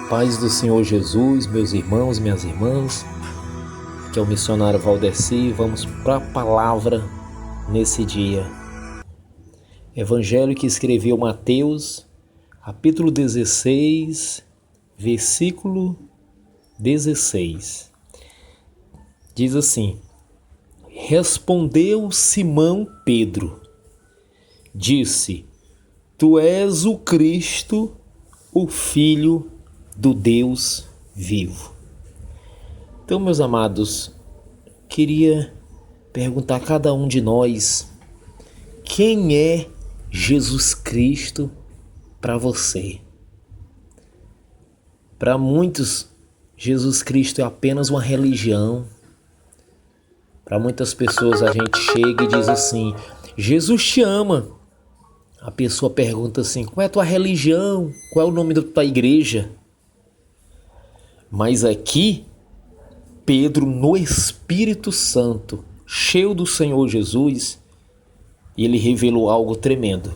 Paz do Senhor Jesus, meus irmãos, minhas irmãs, que é o missionário Valdeci. Vamos para a palavra nesse dia. Evangelho que escreveu Mateus, capítulo 16, versículo 16. Diz assim: Respondeu Simão Pedro, disse: Tu és o Cristo, o Filho do Deus vivo. Então, meus amados, queria perguntar a cada um de nós: quem é Jesus Cristo para você? Para muitos, Jesus Cristo é apenas uma religião. Para muitas pessoas a gente chega e diz assim: Jesus te ama. A pessoa pergunta assim: qual é a tua religião? Qual é o nome da tua igreja? Mas aqui, Pedro, no Espírito Santo, cheio do Senhor Jesus, ele revelou algo tremendo.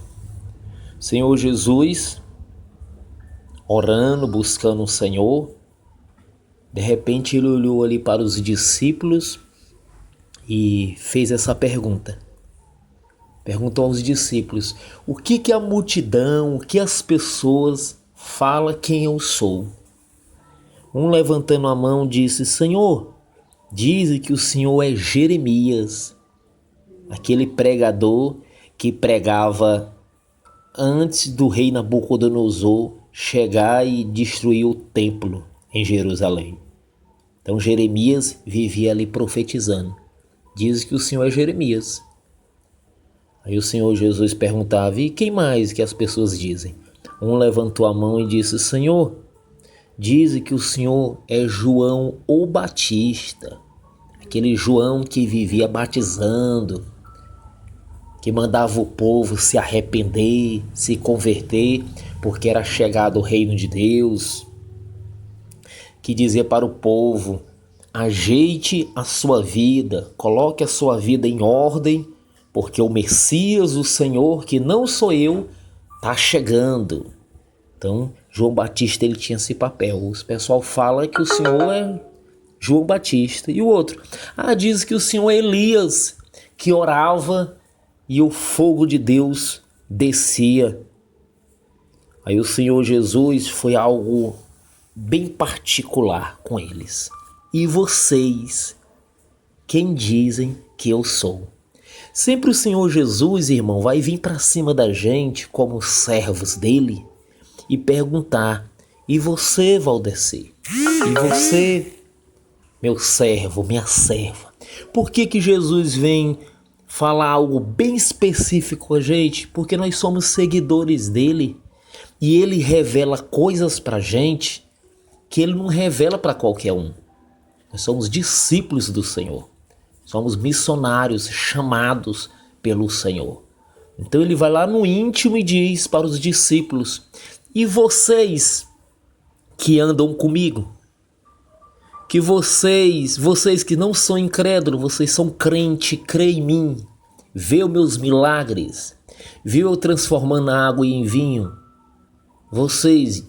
Senhor Jesus, orando, buscando o Senhor, de repente ele olhou ali para os discípulos e fez essa pergunta. Perguntou aos discípulos: o que a multidão, o que as pessoas falam quem eu sou? Um, levantando a mão, disse: Senhor, dizem que o Senhor é Jeremias, aquele pregador que pregava antes do rei Nabucodonosor chegar e destruir o templo em Jerusalém. Então Jeremias vivia ali profetizando. Diz que o Senhor é Jeremias. Aí o Senhor Jesus perguntava: e quem mais que as pessoas dizem? Um levantou a mão e disse: Senhor, dizem que o Senhor é João o Batista, aquele João que vivia batizando, que mandava o povo se arrepender, se converter, porque era chegado o reino de Deus, que dizia para o povo: ajeite a sua vida, coloque a sua vida em ordem, porque o Messias, o Senhor, que não sou eu, está chegando. Então, João Batista, ele tinha esse papel. O pessoal fala que o Senhor é João Batista. E o outro? Diz que o Senhor é Elias, que orava e o fogo de Deus descia. Aí o Senhor Jesus foi algo bem particular com eles. E vocês, quem dizem que eu sou? Sempre o Senhor Jesus, irmão, vai vir para cima da gente como servos dele e perguntar: e você, Valdeci? E você, meu servo, minha serva? Por que Jesus vem falar algo bem específico com a gente? Porque nós somos seguidores dele e ele revela coisas para a gente que ele não revela para qualquer um. Nós somos discípulos do Senhor. Somos missionários chamados pelo Senhor. Então ele vai lá no íntimo e diz para os discípulos: e vocês que andam comigo? Que vocês que não são incrédulos, vocês são crente, crê em mim, vê os meus milagres, viu eu transformando a água em vinho. Vocês,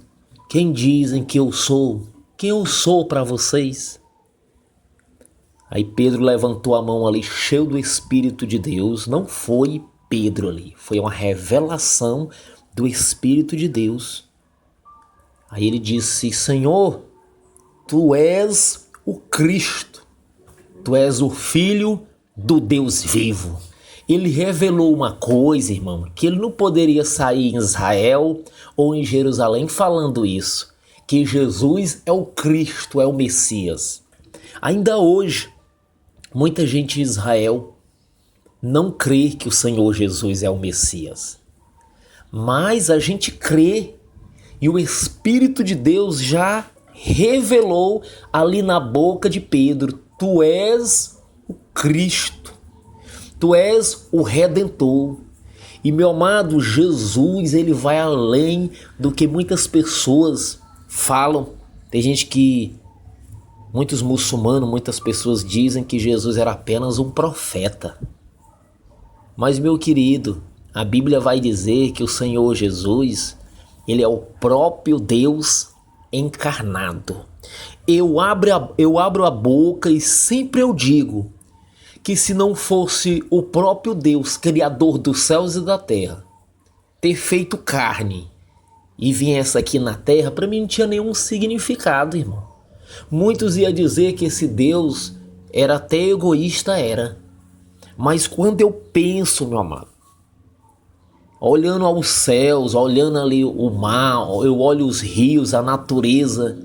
quem dizem que eu sou? Quem eu sou para vocês? Aí Pedro levantou a mão ali, cheio do Espírito de Deus. Não foi Pedro ali, foi uma revelação do Espírito de Deus. Aí ele disse: Senhor, tu és o Cristo, tu és o Filho do Deus vivo. Ele revelou uma coisa, irmão, que ele não poderia sair em Israel ou em Jerusalém falando isso, que Jesus é o Cristo, é o Messias. Ainda hoje, muita gente em Israel não crê que o Senhor Jesus é o Messias. Mas a gente crê, e o Espírito de Deus já revelou ali na boca de Pedro: tu és o Cristo, tu és o Redentor. E meu amado, Jesus, ele vai além do que muitas pessoas falam. Tem gente que, muitos muçulmanos, muitas pessoas dizem que Jesus era apenas um profeta. Mas, meu querido, a Bíblia vai dizer que o Senhor Jesus, ele é o próprio Deus encarnado. Eu abro a boca e sempre eu digo que se não fosse o próprio Deus, Criador dos céus e da terra, ter feito carne e viesse aqui na terra, para mim não tinha nenhum significado, irmão. Muitos iam dizer que esse Deus era até egoísta, era. Mas quando eu penso, meu amado, olhando aos céus, olhando ali o mar, eu olho os rios, a natureza,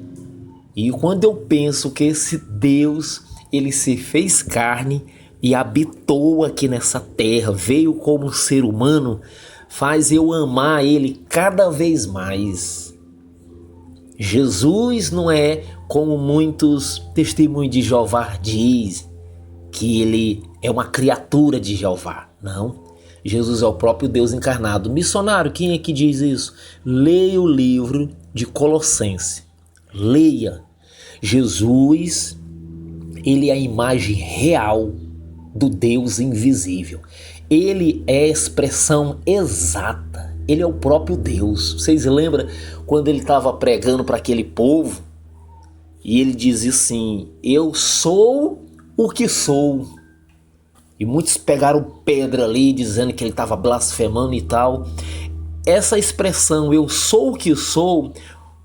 e quando eu penso que esse Deus, ele se fez carne e habitou aqui nessa terra, veio como ser humano, faz eu amar ele cada vez mais. Jesus não é como muitos testemunhos de Jeová diz, que ele é uma criatura de Jeová. Não. Jesus é o próprio Deus encarnado. Missionário, quem é que diz isso? Leia o livro de Colossenses. Leia. Jesus, ele é a imagem real do Deus invisível. Ele é a expressão exata. Ele é o próprio Deus. Vocês lembram quando ele estava pregando para aquele povo? E ele dizia assim, eu sou o que sou. E muitos pegaram pedra ali, dizendo que ele estava blasfemando e tal. Essa expressão, eu sou o que sou,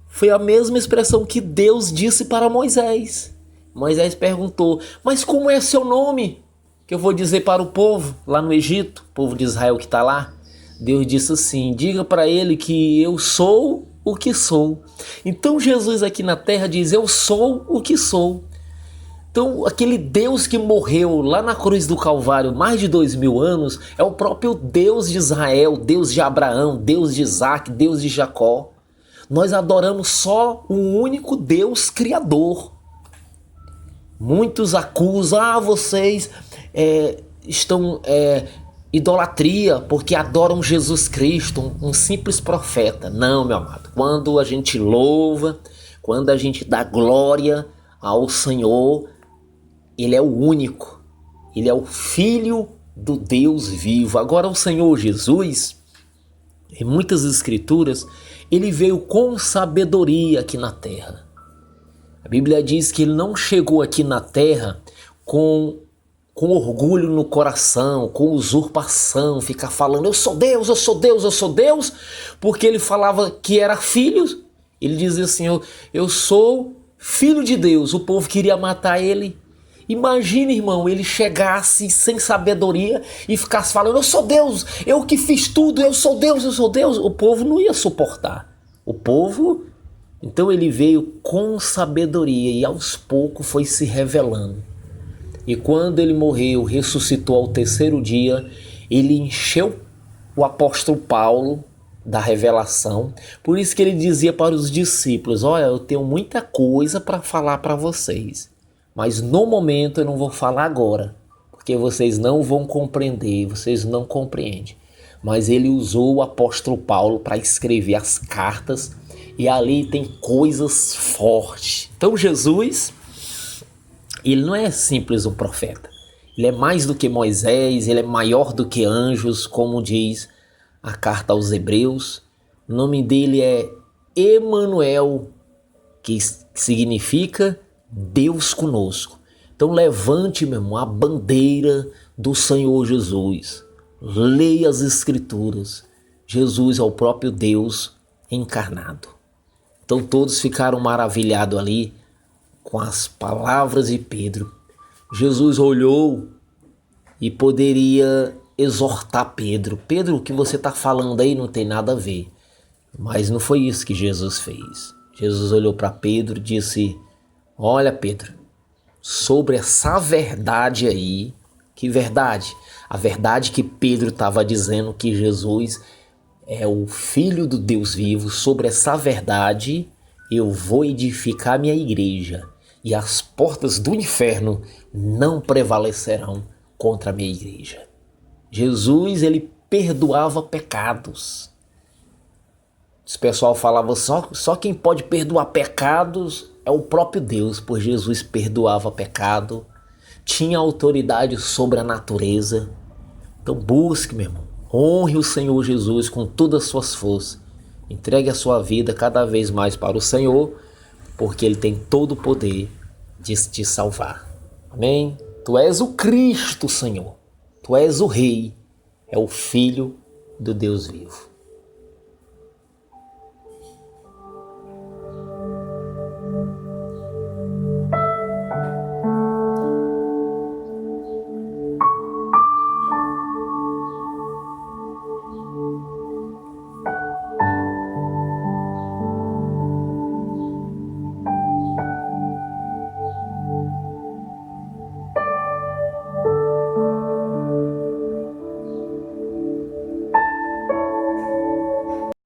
foi a mesma expressão que Deus disse para Moisés. Moisés perguntou, mas como é seu nome? Que eu vou dizer para o povo lá no Egito, o povo de Israel que está lá. Deus disse assim, diga para ele que eu sou o que sou. Então Jesus aqui na terra diz, eu sou o que sou. Então aquele Deus que morreu lá na cruz do Calvário mais de 2000 anos é o próprio Deus de Israel, Deus de Abraão, Deus de Isaac, Deus de Jacó. Nós adoramos só um único Deus criador. Muitos acusam, vocês estão idolatria porque adoram Jesus Cristo, um simples profeta. Não, meu amado, quando a gente louva, quando a gente dá glória ao Senhor, ele é o único, ele é o Filho do Deus vivo. Agora o Senhor Jesus, em muitas escrituras, ele veio com sabedoria aqui na terra. A Bíblia diz que ele não chegou aqui na terra com orgulho no coração, com usurpação, ficar falando eu sou Deus, eu sou Deus, eu sou Deus, porque ele falava que era filho. Ele dizia assim, eu sou filho de Deus. O povo queria matar ele. Imagina, irmão, ele chegasse sem sabedoria e ficasse falando, eu sou Deus, eu que fiz tudo, eu sou Deus, eu sou Deus. O povo não ia suportar. O povo, então ele veio com sabedoria e aos poucos foi se revelando. E quando ele morreu, ressuscitou ao terceiro dia, ele encheu o apóstolo Paulo da revelação. Por isso que ele dizia para os discípulos, olha, eu tenho muita coisa para falar para vocês. Mas no momento eu não vou falar agora, porque vocês não vão compreender, vocês não compreendem. Mas ele usou o apóstolo Paulo para escrever as cartas e ali tem coisas fortes. Então Jesus, ele não é simples um profeta. Ele é mais do que Moisés, ele é maior do que anjos, como diz a carta aos Hebreus. O nome dele é Emanuel, que significa Deus conosco. Então levante, meu irmão, a bandeira do Senhor Jesus. Leia as escrituras. Jesus é o próprio Deus encarnado. Então todos ficaram maravilhados ali com as palavras de Pedro. Jesus olhou e poderia exortar Pedro. Pedro, o que você está falando aí não tem nada a ver. Mas não foi isso que Jesus fez. Jesus olhou para Pedro e disse, olha Pedro, sobre essa verdade aí, que verdade? A verdade que Pedro estava dizendo que Jesus é o Filho do Deus vivo, sobre essa verdade eu vou edificar minha igreja e as portas do inferno não prevalecerão contra a minha igreja. Jesus, ele perdoava pecados. Esse pessoal falava só quem pode perdoar pecados é o próprio Deus, pois Jesus perdoava pecado, tinha autoridade sobre a natureza. Então busque, meu irmão, honre o Senhor Jesus com todas as suas forças, entregue a sua vida cada vez mais para o Senhor, porque Ele tem todo o poder de te salvar. Amém? Tu és o Cristo, Senhor. Tu és o Rei, é o Filho do Deus vivo.